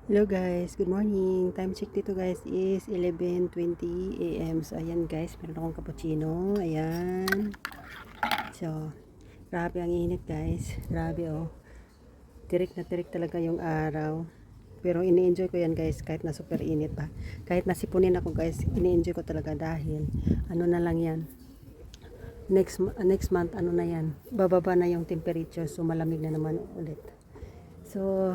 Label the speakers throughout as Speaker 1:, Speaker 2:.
Speaker 1: Hello guys, good morning. Time check dito guys is 11:20 AM. So ayan guys, meron akong cappuccino. Ayan. So, grabe ang init guys. Grabe oh. Tirik na tirik talaga yung araw. Pero ini-enjoy ko yan guys kahit na super init pa. Kahit nasipunin ako guys, ini-enjoy ko talaga dahil ano na lang yan. Next month ano na yan. Bababa na yung temperature, so malamig na naman ulit. So,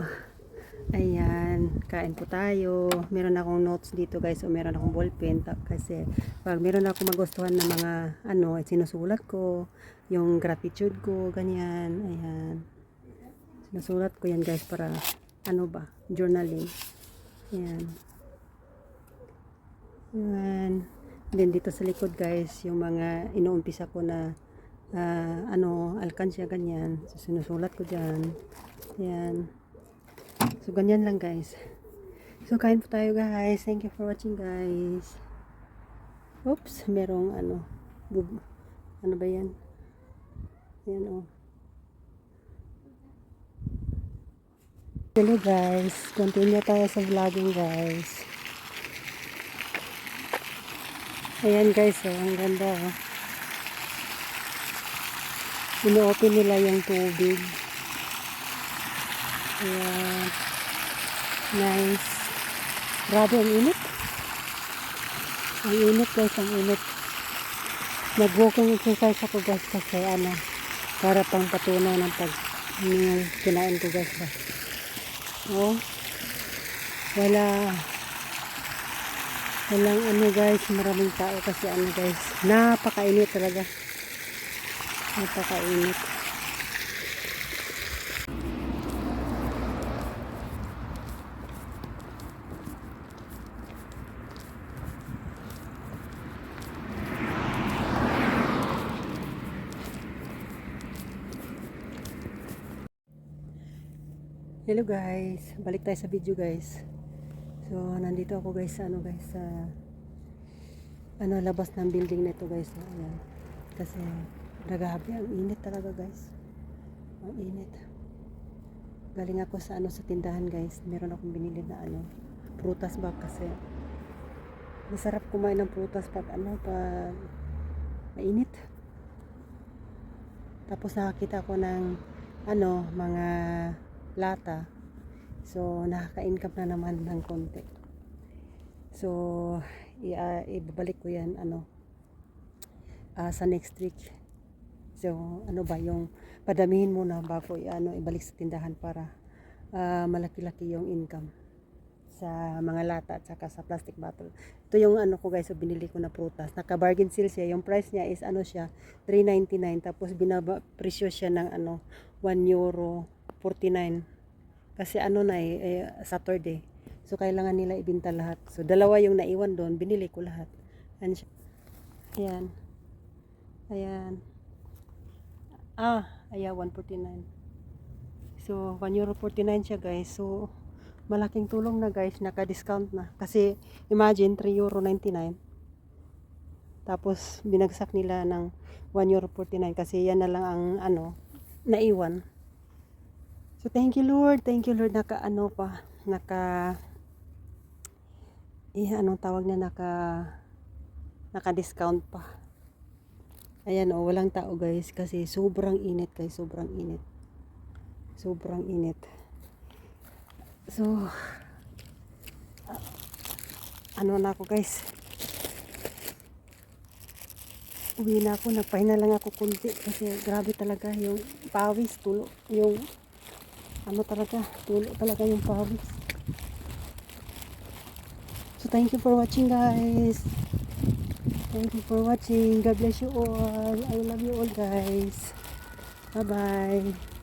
Speaker 1: ayan, kain po tayo. Meron akong notes dito guys, o meron akong ballpen kasi pag meron akong magustuhan na mga sinusulat ko, yung gratitude ko, ganyan. Ayan. Sinusulat ko yan guys para journaling. Ayan. Ayan. Then dito sa likod guys, yung mga inuumpisa ko na alkansya ganyan. So, sinusulat ko diyan. Ayan. So, ganyan lang guys. So, kain po tayo guys. Thank you for watching guys. Oops, merong ano ba yan? Ayan oh. Hello guys. Continue tayo sa vlogging guys. Ayan guys oh, ang ganda oh. Ino-open nila yung tubig. Ayan. Nice. Grabe ang init. Ang init guys, ang init. Nag-walking exercise ako guys kasi para pang patunay ng kinain ko guys ba. Oh. Walang guys, maraming tao kasi guys. Napakainit talaga. Napakainit. Hello guys, balik tayo sa video guys. So nandito ako guys sa labas ng building nito guys. Ayan. Kasi grabe ang init talaga guys. Ang init. Galing ako sa tindahan guys. Meron akong binili na prutas ba kasi masarap kumain ng prutas pag mainit. Tapos nakakita ko ng mga lata. So, nakaka-income na naman ng konti. So, ibabalik ko yan sa next week. So, yung padamihin muna bago ibalik sa tindahan para malaki-laki yung income sa mga lata at saka sa plastic bottle. Ito yung ko guys, so binili ko na prutas. Naka-bargain sale siya. Yung price niya is siya, 3.99. Tapos presyo siya ng €1.49. Kasi Saturday. So kailangan nila ibenta lahat. So dalawa yung naiwan doon, binili ko lahat. Ayan. Ayan. Ayan, 1.49. So €1.49 siya guys. So malaking tulong na guys, naka-discount na. Kasi imagine €3.99. Tapos binagsak nila ng €1.49 kasi yan na lang ang naiwan. So thank you Lord, naka-discount pa. Ayan oh, walang tao guys kasi sobrang init guys, sobrang init. Sobrang init. So na ako guys. Uwi na ako, nagpahinga lang ako kunti kasi grabe talaga yung pawis, tulo yung tulo talaga yung pawis. So thank you for watching guys. Thank you for watching. God bless you all. I love you all guys. Bye bye.